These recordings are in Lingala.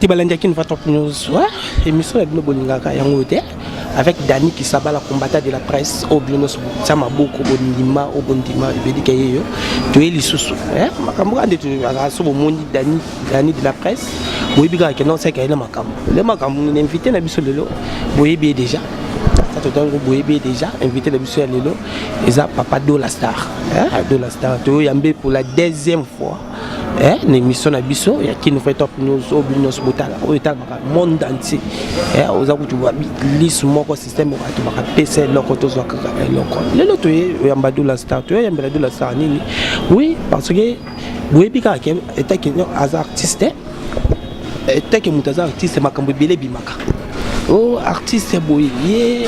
Tibalandiaki une fois top news. Ouais, émission de Bolingaka Yangote avec Dani qui s'abat la combattant de la presse au Bionos Sama beaucoup Bonima au Bondima et Bédikayo. Tu es les sous. Hein, Makamura de Rasso Mondi Dani de la presse. Oui, biga qui non c'est qu'il y a Makam. Le Makam nous invité na biso lelo. Oui, bien déjà. Ça te donne Boébé déjà invité la biso lelo. Et ça Papa Do la star. Hein, Do la star. Tu es yambé pour la deuxième fois. Une émission à Bisso, il y a qui nous fait top news au Binos Botala, au monde entier. Aux amis, tu vois, liste mon système, tu vas PC, l'autre, tu vas le lot, tu es Ambadou la star, tu es Ambadou la star. Oui, parce que oui, Bika était un artiste, était un artiste, ma cambébélé bimaka. Oh, artiste boy,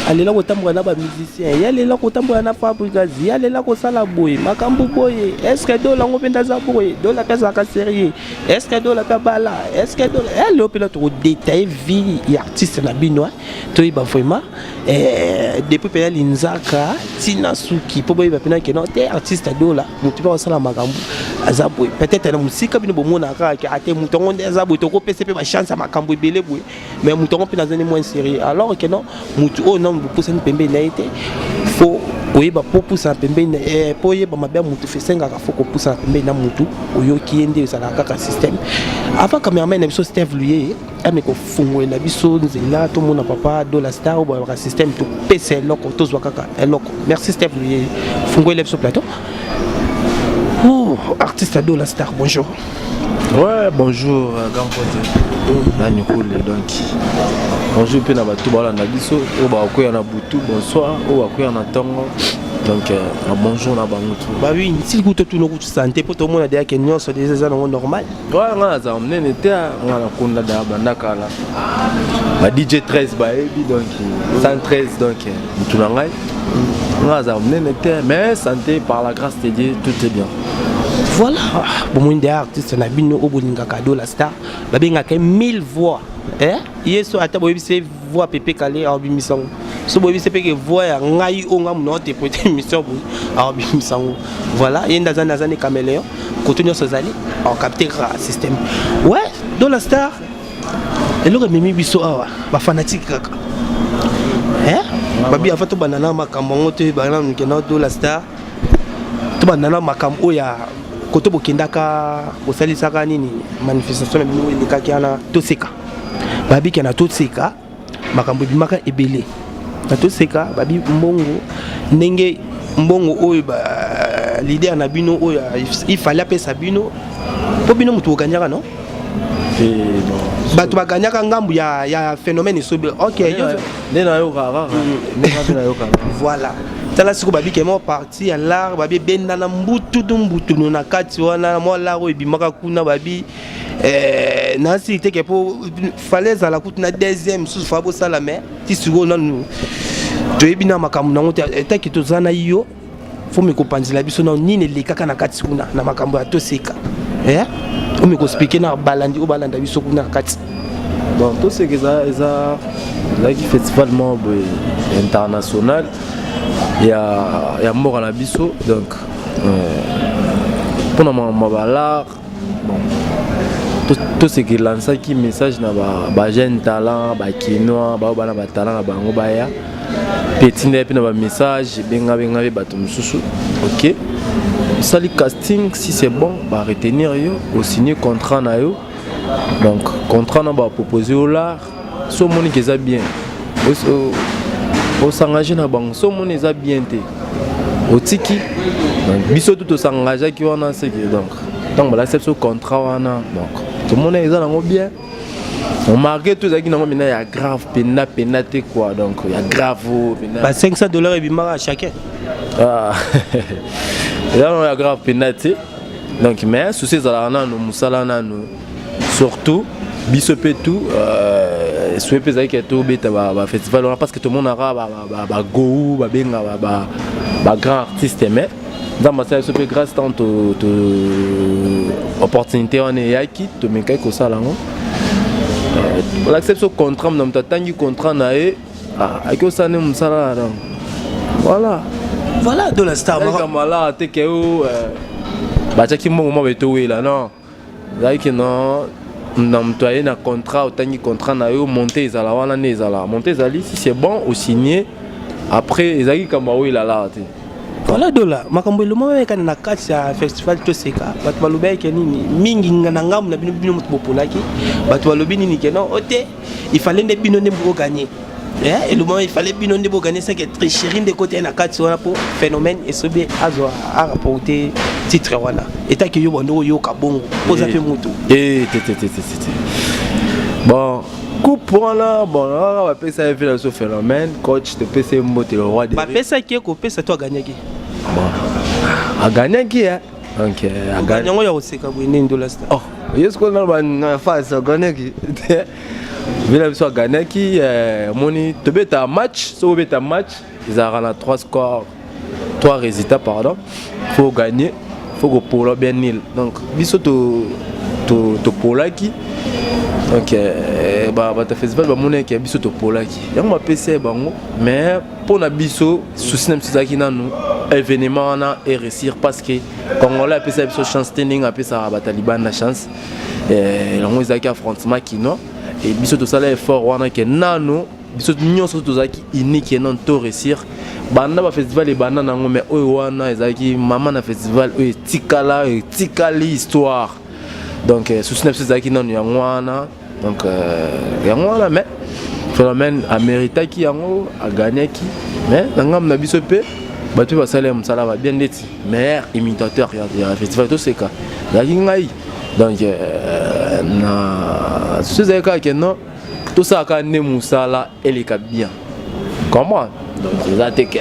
allez là au tambour na ba musicien, allez là au tambour na fabricazi, allez là au sala boy, makambu boy, est-ce que do la ngopenda za boy, do la pesa ka sérieux, est-ce que do la pa bala, est-ce que do elle le pilote au détail vie artiste na binois, to iba vraiment depuis pe linzaka tina suki po boy ba pena ke non te artiste do la, mutu ba sala makambu za boy, peut-être na musika bino bomona ka ate mutongo za boy to ko pese pe ba chance makambu belé boy, mais mutongo pena zani moins série alors que non mutu oh non vous poussez une pembe naïté faut oui bah pour pousser un pembe pour y bah ma bien mutu fait 5 faut qu'on pousse un pembe na mutu oyo qui ende ça la kaka système avant cameraman na biso Steve Luye mais ko fungo na biso nzela to mona papa do la star ou ba système to PC loko to zwa kaka loko merci Steve Luye fungo le biso plateau oh artiste do la star bonjour. Ouais, bonjour, grand pote. Nani cool donc. Bonjour pe na batu bala na biso, o ba ko ya na butu, bonsoir, o ba ko ya na tongo. Donc bonjour na bangoto. Bah oui, si vous tout no santé pour tout le monde derrière que nous sommes des gens normal. Ouais, nga za mnene te nga konda da bandaka la. Ba DJ 13 ba ebi donc 113 donc mutu na ngai. Nga za mnene te mais santé par la grâce de Dieu tout est bien. Voilà, bon des artistes na bino au bolinga kado la star, ba benga ke 1000 voix. Yeso ata boyebi se voix Pepe Kale a bimisango. So boyebi se peke voix ya ngai o ngam no te pote mission bo a bimisango. Voilà, yenda zane caméléon, cotonio sozali, en capter système. Ouais, do la star. Et le mimi biso awa, ba fanatique kaka. Babi afato banana makambo te banana nkena do la star. To banana makambo ya koto bokendaka osalisaka nini manifestation na bino elekaki ana toseka babi kana toseka makambo bimaka ebele na toseka babi mbongo ndenge mbongo oyo ba leader na bino oyo il fallait apesa bino po bino mutu okanyaka non bato baganyaka ngambu ya phénomène sobe OK nena yo kaka nena yo kaka voilà tala siko babi kemo parti ya l'art babi benda na mbutu na kati wana mo l'art ebimaka kuna babi na si te ke po fallait za la kutu na deuxième sous fabo sala mais ti siko nanu to ebina makambu na ngote etaki to zana yo fo me kopanzila biso na nini lekaka na kati kuna na makambu ya toseka o me ko expliquer na balandi o balanda biso kuna kati. Bon tout ce que ça qui festival international il y a mort à la biso donc pour ma balar bon tout ce qui lance qui message na ba jeune talent ba kinois ba bana ba talent ba ngo ba ya petit ne na ba message benga bato mususu OK sali casting si c'est bon ba retenir yo au signer contrat na yo donc contrat na ba proposer au l'art so moni que ça bien au s'engager na banque so moni ça bien té au tiki donc biso tout s'engager qui on a c'est que donc voilà c'est ce contrat wana donc tout le monde est là bien on marque tout ça qui normalement il y a grave penate quoi donc il y a grave bah $500 et bimara à chacun ah et là on a grave penate donc mais souci ça là no musala nanu surtout bisope tout souhaite ça qui est tout bête ba festival parce que tout le monde aura ba go ba benga ba grand artiste mais dans ma ça souhaite grâce tant opportunité on est yaki to me kai ko sala ngo on accepte ce contrat mais on tangi contrat na e avec ça ne musala voilà de la star comme là te que ba taki mo beto we là non like non na moto aye na contrat otangi contrat na yo monter ezala wana ne ezala monter ezali si c'est bon au signer après ezali kamba oyo ilala te voilà dola makambo eloma meka na kati ya festival toseka bato balobi ke nini mingi na ngamu na bino moto bopolaki bato balobi nini ke non ote il fallait nde bino nde bo gagner et le moment il fallait bino nde bo gagner c'est que tricherie de côté na kati wana pour phénomène et sobe azo a rapporter titre wana eta ke yo bondo yo kabongo poza pe moto bon coupe wana bon on va appeler ça un phénomène coach te PC mbote le roi des ba pesa ki ko pesa toi gagner ki bon a gagner qui hein donc a gagner ngo ya oseka bwene ndola sta oh yes ko na face gagner qui vila biso gagner qui moni te beta match so beta match ils ont 3 scores 3 résultats pardon faut gagner faut que pour bien nil donc biso to polaki donc ba festival ba monnaie ki biso to polaki yango ma PC bango mais pour na biso souci na msaki nanu événement na et réussir parce que congolais PC biso chance standing a pesa ba taliban na chance yango ezaki affrontement kino et biso to sala effort wana ke nanu biso nyonso to zaki unique non to réussir banda ba festival e banda nango mais oyo wana ezaki mama na festival oyo tikali histoire donc souci na zaki nanu yango wana donc yango wana mais phénomène américain qui yango a gagné qui mais ngam na biso pe bato ba salem sala ba bien neti meilleur imitateur ya festival to seka zaki ngai donc na souci zaka que non tout ça ka ne musala eleka bien comment donc les attaques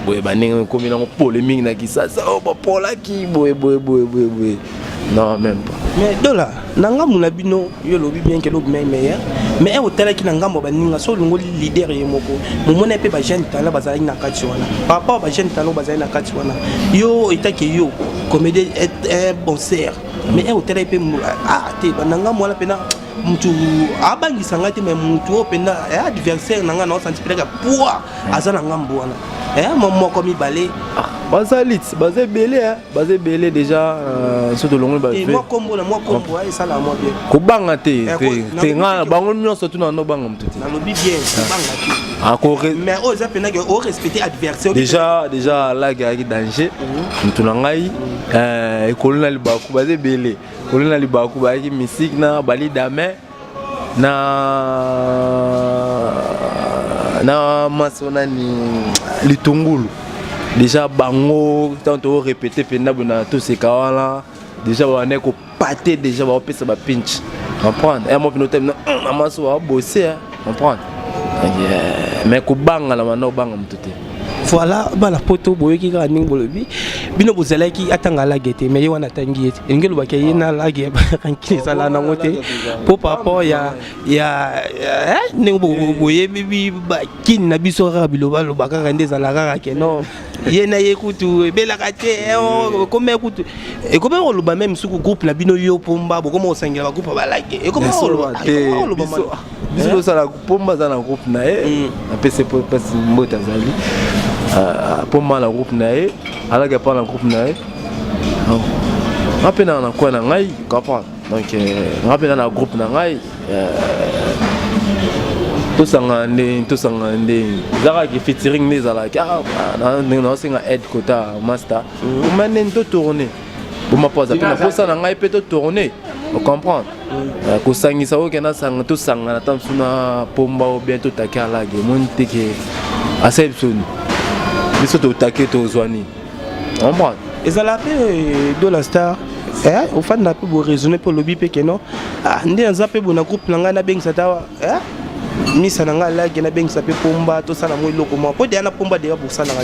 boy baninga comme na polémique na ki ça oh ba pola ki boy non même pas mais dola nanga muna bino yo lobi bien que lobi meilleur mais au tala ki nanga mo baninga so longo leader ye moko mo mona pe ba jeune talent bazali na kati wana papa ba jeune talent bazali na kati wana yo itake yo comédien est bon ser mais au tala pe te bananga mo la pena mutu abangisa ngati mais mutu openda adversaire nanga na senti peka poa azana ngambo wana moko mibale basé belé déjà surtout longo ba moi combo ça la moi bien kobanga te nga bango nyonso tuna no banga mtuti na lobi bien banga te mais aux apena que au respecter adversaire déjà la guerre danger mtuna ngai ekolona libaku basé belé kolona libaku ba ki musique na bali dame na masona ni litungulu déjà bango tant to répéter penda bona tout ce kawala déjà on est ko pâté déjà ba pesa ba pinch comprendre et moi pino tem na amaso wa bosser comprendre mais ko banga la mano banga mtuté voilà bala poto boyoki ka ning bolobi bino bozalaki atanga la gete mais wana tangi ete ngelo bakay na la ge kankini sala na ngote po papa ya ning boye bibi ba kin na biso ka biloba lo bakaka ndeza la kaka ke non yena yekutu bela kate comme ekutu et comme on loba même suku groupe na bino yo pomba bo comme osangela ba groupe ba like et comme on loba biso sala pomba za na groupe na na pc passe mbota zali pomba na groupe na alaga pa na groupe na rapena na kwa na ngai comprendre donc rapena na groupe na ngai tout sangande zara ki featuring les ala ka na singa head kota master ou maintenant to tourner pour ma pose apena pour ça na ngai peut tourner on comprendre ko sangisa o kena sang to sanga na tamsuna pomba o bientôt takala ge monte ke aception biso to taquer to zwani on comprend ezala pe de la star au fan na pe bo raisonner pour lobby pe que non ndi nza pe bona groupe nanga na bengisa ta misa nanga la ke na bengisa pe pomba to sala mo loko mo po de na pomba de ba sala ga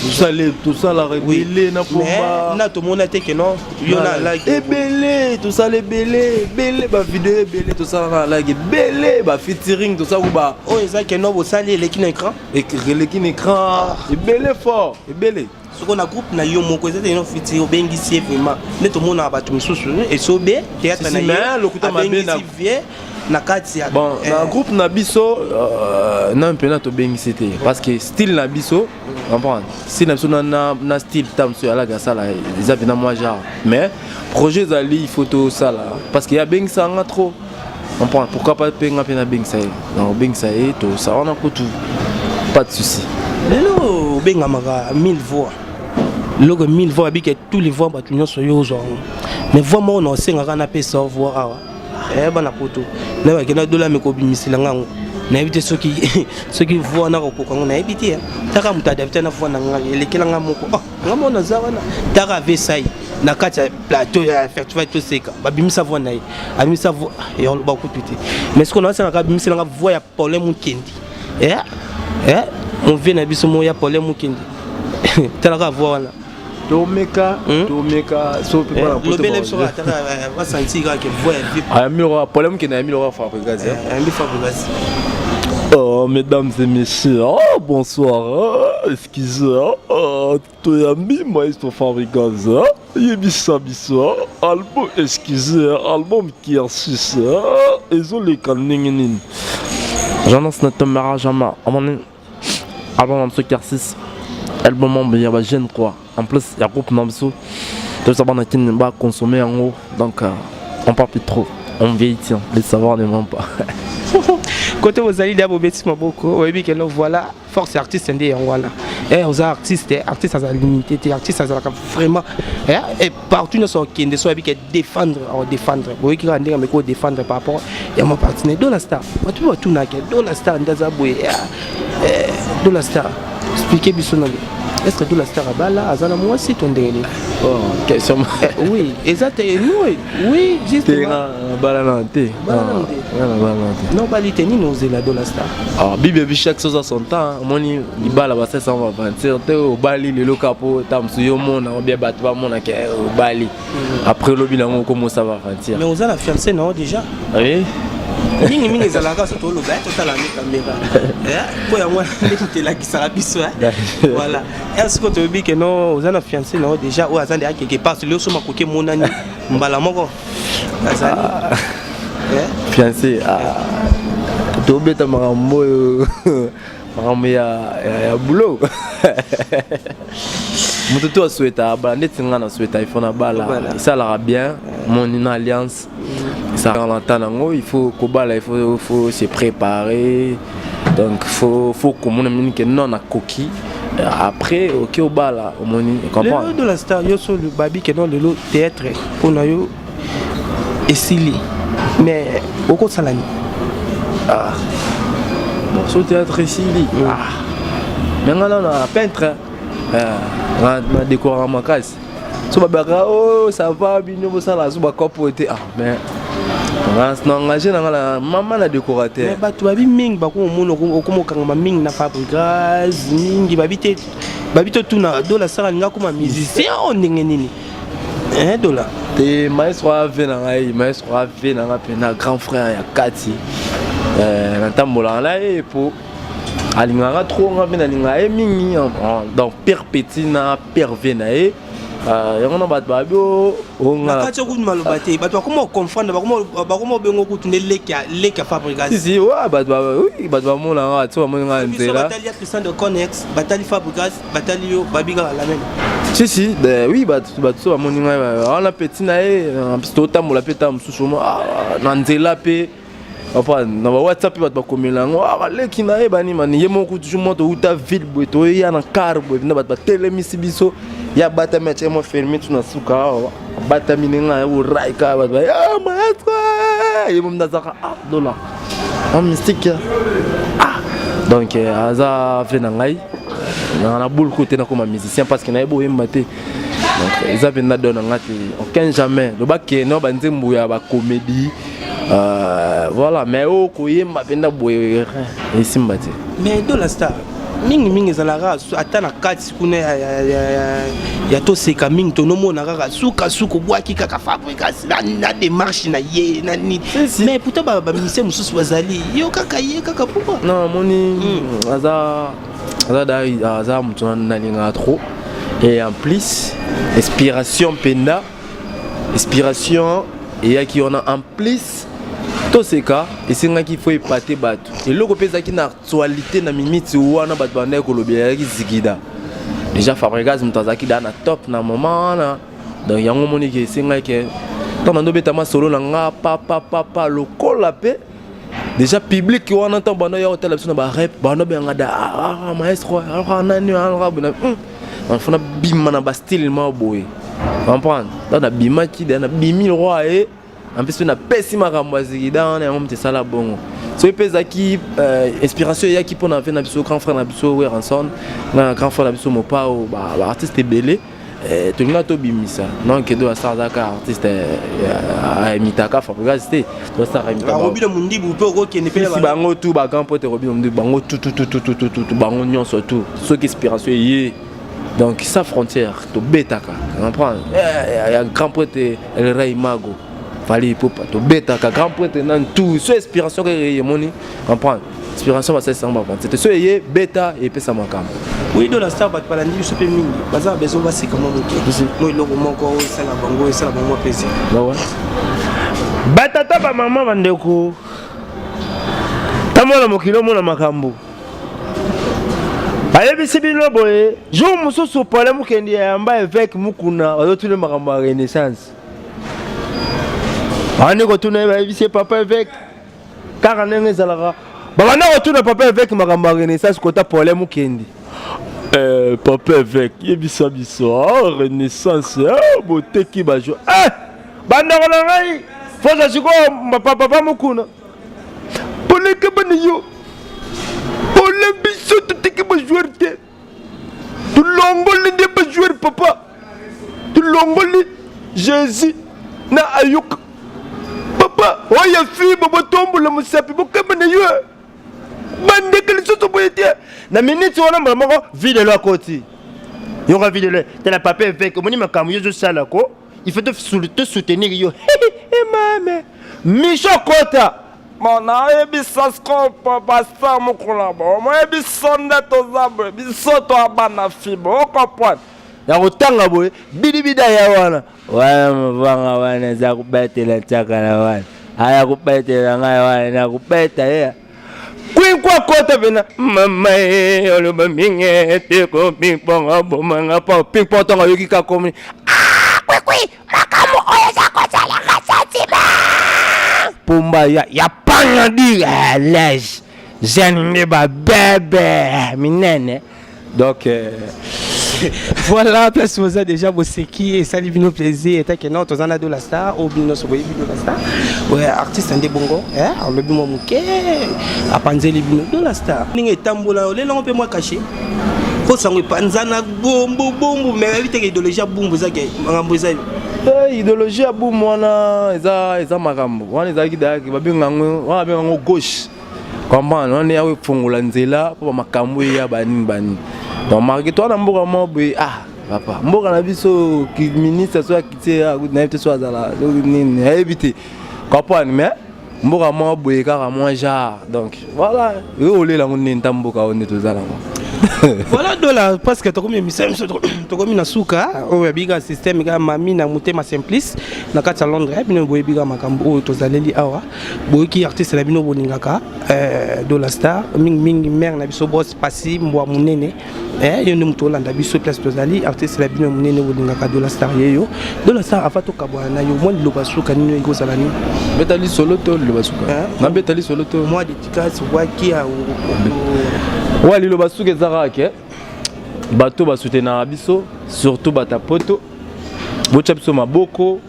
tout ça la rebelle na pomba na to mona te que non yo na la belé tout ça les belé ba vidéo belé tout ça na la belé ba featuring tout ça ou ba o eza que non bo sali l'équipe écran et l'équipe écran belé fort belé ce qu'on a groupe na yo moko eza no fiti o bengisi vraiment neto mona ba tu mususu et sobe théâtre na yo lokuta mabe na na kati ya bon na groupe na biso na mpena to bengisi te parce que style na biso comprendre style na biso na style tamso ya la gasala eza bina moi genre mais projet zali il faut to sala parce qu'il y a bengisa nga trop comprends pourquoi pas penga pena bing ça non bing ça et tout ça on a tout pas de souci lelo benga maka 1000 voix logo 1000 voix bike tous les voix batu nyonso yo zo mais voix mo na senga kana pesa voix awa bana poto na ba kena dola meko bimisila ngango na ebite soki voix na ko kango na ebite taka muta davita na voix na ngango elekela ngamoko ngamo na zawana taka vesai na kati ya plateau ya festival to seka babimisa voix na ye abimisa voix yo ba ko tuti mais ce qu'on a senga ka bimisila nga voix ya problème mukendi on vient na biso mo ya problème mukendi talaka voix wana Tomeka so pe pas le bel sur la terre va sentir que voix vip le problème qui n'a mis le Fabregas Fabregas. Oh mesdames et messieurs, oh bonsoir, excusez, Toyami maestro Fabregas, Yebisa Bisa, album excusez, album qui est 6, ils ont les canines. J'annonce notre mariage à ma album qui est 6. Album il y a jeune quoi. En plus il y a groupe Namso. Tout ça on qui va consommer en haut. Donc on parle plus trop. On vieillit, les savoirs ne mentent pas. Côté aux alliés d'abord bêtis beaucoup. Oui que nous voilà force artiste indé en voilà. Et aux artistes à la limité, artistes à la vraiment et partout nous sommes qui ne sont habitués défendre. Oui qui rendent mais quoi défendre par rapport à mon partenaire Dollar Star. Tu vois tout n'a que Dollar Star ndazaboué. Dollar Star. Expliquez bisonali. Est-ce que Dollar Star bala azana moi si ton dernier. Oh, question. Oui, exactement. Oui, justement. Balanante. Non, balité ni nous la Dollar Star. Ah, bibi chaque chose à son temps. Moni ni bala ba 720. Te au Bali le locapo tam suyo mona on bien battu ba mona ke au Bali. Après le bilan comment ça va mentir. Mais on a la fiancée non déjà. Oui. Mingi ezalaka surtout le bain total la caméra pour moi l'écouter là qui sera biso voilà est-ce que tu dis que non aux ana fiancé non déjà ou azande à quelque part le soma koke monani mbala moko azali fiancé to beta marambo ya boulot Moto souhaite à net ngana souhaite iPhone bala ça la bien mon une alliance ça l'entend il faut kobala il faut se préparer donc faut comme que non à coquille après OK au bala au moni comprends le de la star yo sur le babi que non le théâtre pour yo esili mais au côté salani bon sur théâtre esili mais ngana na peintre na décorer ma case so babaka oh ça va bino ça la so ba copoter mais on engagé na la maman na décorateur mais batu babi mingi bako mono okomo kanga mingi na Fabregas mingi babito tuna Dollar Star nga kuma musicien on ndenge nini Dollar te maestro ave na pena grand frère ya Kati na tambola la po alinganga trop nga pena linga mingi donc père petit na père venae yango bat babio onga kacho ku maloba te bato bakoma confondre bakoma bengo ku tunde leka Fabregas si wa bato mona nga to mona nga nzela batali ya Christian de Connex batali Fabregas batali yo babiga la même si oui bato mona nga on a petit na to tamola peta msusu na nzela pe enfin na WhatsApp bato bakomela ngo leki na bani mani yemo ku toujours moto uta ville boto ya na car bo na bato telemisi biso ya bata meche mo fermé tu na suka bata minenga o raika bato maestro yemo mnazaka Dollar mystique donc aza fait na ngai na boule côté na comme musicien parce que na ebo yemba te donc ils avaient na donné ngati aucun jamais le bac no banzembu ya ba comédie voilà mais au koyemba penda boye esimba te mais Dollar Star mingi ezalaka ata na kati kuna ya toseka mingi tonomona kaka suka bwaki kaka Fabregas na démarche na ye na nini mais pourtant bamusicien mosusu bazali yo kaka ye kaka pourquoi non moni aza mutu nalinga trop et en plus inspiration penda inspiration et qui on a en plus tout ce cas et c'est nga qu'il faut épater bato et loko pesa ki na actualité na mimiti wana bato banda ko lobela ki zigida déjà Fabregas mutazaki da na top na moment na donc yango moni ke c'est nga ke tant nando betama solo na nga papa lokola pe déjà public qui on entend bano ya hotel biso na ba rap bano be ngada maestro alors nani alors on fona bima na ba style ma boy comprendre dans bima ki na bimi roi et en plus na pesi makambo azikida na ngomte sala bongo so pesa ki inspiration ya ki pona na biso grand frère na biso Ranson na grand frère na biso mopa o ba artiste belé tout le monde a bimisa non que doit ça d'accord artiste imitaka fabrica c'était doit ça imitaka Robino Mundi bupe ko qui ne peut pas bango tout ba grand pote Robino Mundi bango tout bango nyon surtout ce qui inspiration yé donc sa frontière to betaka comprendre ya grand pote El Rey Mago fallait pour pas to betaka grand pote nan tout ce inspiration que moni comprendre inspiration va c'est ça c'était ce yé beta et pesa makam. Oui, dans la star, tu parles de super mini. Bazar, besoin de c'est comment on moi, le roman, c'est la bango, c'est la bango plaisir. Batata, ba maman, bandeko. Tamola mokilo, mona makambo. Ayebi sibino boye. Jo muso so pole mukendi ya amba avec mukuna. Oyo tule makambo ya renaissance. Ani ko tuna ba yebi papa avec. Car nenge zalaka. Baba na ko tuna papa avec makambo ya renaissance ko ta pole mukendi. Papa avec yebisa biso renaissance beauté qui ba jo banda ko ngai fosa siko papa mukuna pole ke bani yo pole biso te ke ba joueur te tu longoli de ba joueur papa tu longoli Jésus na ayuk papa oya fi baba tombo la musapi bo ke bani yo bande que les autres boyete na minute wana mama vide lo côté yo ga vide le te la papa avec moni makamu yo sala ko il faut te soutenir yo mame micho kota mona e bisasko papa sa mo kolabo mo e bisonda to zabre bisoto abana fibo comprendre ya kotanga boye bidibida ya wana mvanga wana za kubetela tsaka na wana aya kubetela ngai wana na kubeta ya kwa kota bena mama oloba minge te ko ping pong abo manga pa ping pong tonga yoki ka komi kwe makamu oya za ko sala kasatima pumba ya panga di lej jeune ba bébé minene donc voilà, place vous a déjà bossé qui et ça lui vient plaisir et que non, tozana de la star ou bien so boyebi de la star. Ouais, artiste ande bongo, le bimo muke, a panzeli bino de la star. Ninge tambola, le long peu moi caché. Ko sango panzana bombo mais vite que idéologie bombo za ke ngambo za. Idéologie bombo wana eza makambo. Wana eza kidaki babinga wana benga gauche. Comprendre, on est à fongola nzela pour makambo ya bani. Donc marquez-toi dans mboka mobe papa mboka na biso ki ministre so akité na éviter so azala nini éviter comprendre mais mboka mobe kaka moi genre donc voilà olé la ngone ntamboka on to zala voilà dola parce que to comme mission to comme na suka o biga système ga mami na mutema simplice na kati Londres bino boye biga makambo to zaleli awa boye ki artiste na bino boningaka dola star mingi mère na biso boss pasi mbwa munene yo ndi muto landa biso place to zali artiste na bino munene boningaka dola star yeyo dola star afato kabwa na yo mo loba suka nino iko zala ni betali solo to loba suka na betali solo to moi dédicace wa ki a wali loba suka zara ke bato ba soutenir biso surtout bata poto bocha biso maboko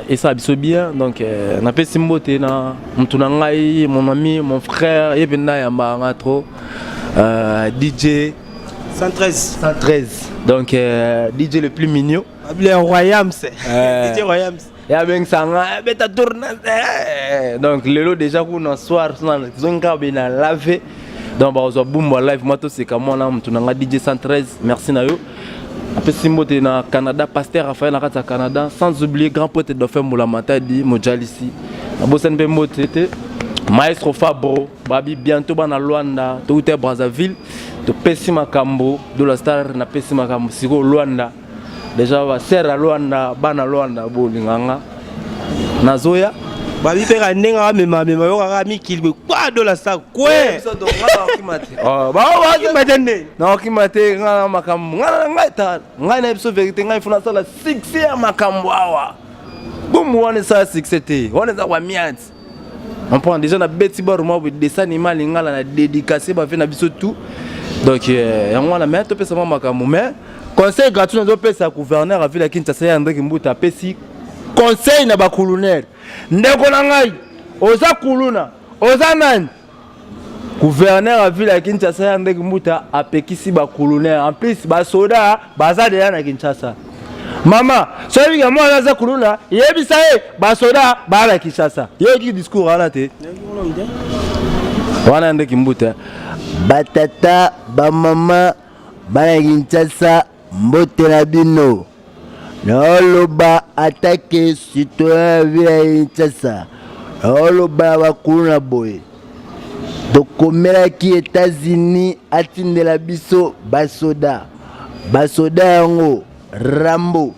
et ça biso bien donc na pesi mbote na mtu na ngai mon ami mon frère yebenda ya mbanga trop DJ 113 donc DJ le plus mignon le Royams DJ Royams ya ben sanga beta tourner donc lelo déjà kuna soir zonga bina laver donc bazo boom live moi to c'est comme moi mtu na nga DJ 113 merci na yo après simbote na Canada pasteur Raphaël na Canada sans oublier grand poète de faire moula matadi mojalisi na bosen pe motete maestro Fabro babi bientôt bana Luanda to ute Brazzaville to pesi makambo de la star na pesi makambo siko Luanda déjà va serra Luanda bana Luanda bolinganga nazoya babi pe kandenga mema yo kaka mikili kwa de la star kwe ba kimate na kimate ngana makambo ngana ngaita ngana episode vérité ngai funa sala 6 ya makambo awa Comme on est ça succès, on est ça wa miat. On prend déjà na beti bar moi des dessin animal ngala na dédicacé ba fait na biso tout. Donc on a mettre pe sama makamu mais conseil gratuit na pe sa gouverneur a vu la Kinshasa ya André Kimbuta pesi conseil na ba colonel. Ndeko na ngai oza kuluna oza nani gouverneur a vu la Kinshasa ya André Kimbuta a pekisi ba colonel en plus ba soda baza de na Kinshasa. Mama, celui qui a moi dans kuluna, yebisa ba soda ba la Kinshasa. Yo ki discours ala te. wana André Kimbuta Batata ba mama ba la Kinshasa mbote na bino. Noloba attaque citoyen via Kinshasa. Noloba ba kuluna boy. Tokomela ki États-Unis atindela biso basoda. Basoda yango Rambo,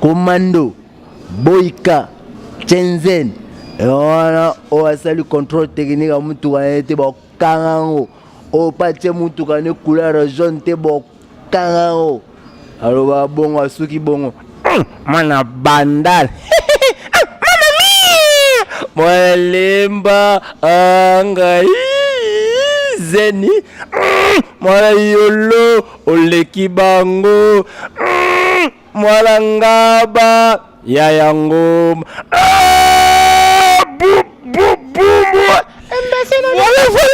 Commando, Boyka, Chenzen. Et on a salué contrôle technique à Moutoukane te bo kangango. O patie Moutoukane couleur jaune te bo kangango. Alors ba bongo asuki bongo. Mana bandal. Mamma mia! Molemba angai. Zeni. Mwana yolo oleki bango. Mwana ngaba yayangom.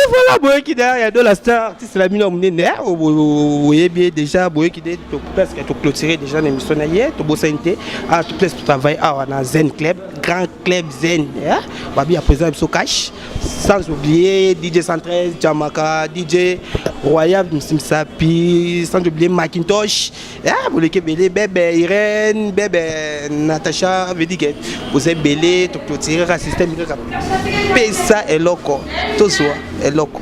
Voilà, boy qui derrière de la star artiste la mine omnene vous voyez bien déjà boy qui est presque tout clôturé déjà l'émission hier tout beau santé à tout place pour travailler à Zen Club grand club Zen babi à présent so cash sans oublier DJ 113 Jamaka DJ Royal Simsapi sans oublier Macintosh vous les belé bébé Irène bébé Natacha veut dire que vous êtes belé tout clôturé système ça est loco tout soit est loco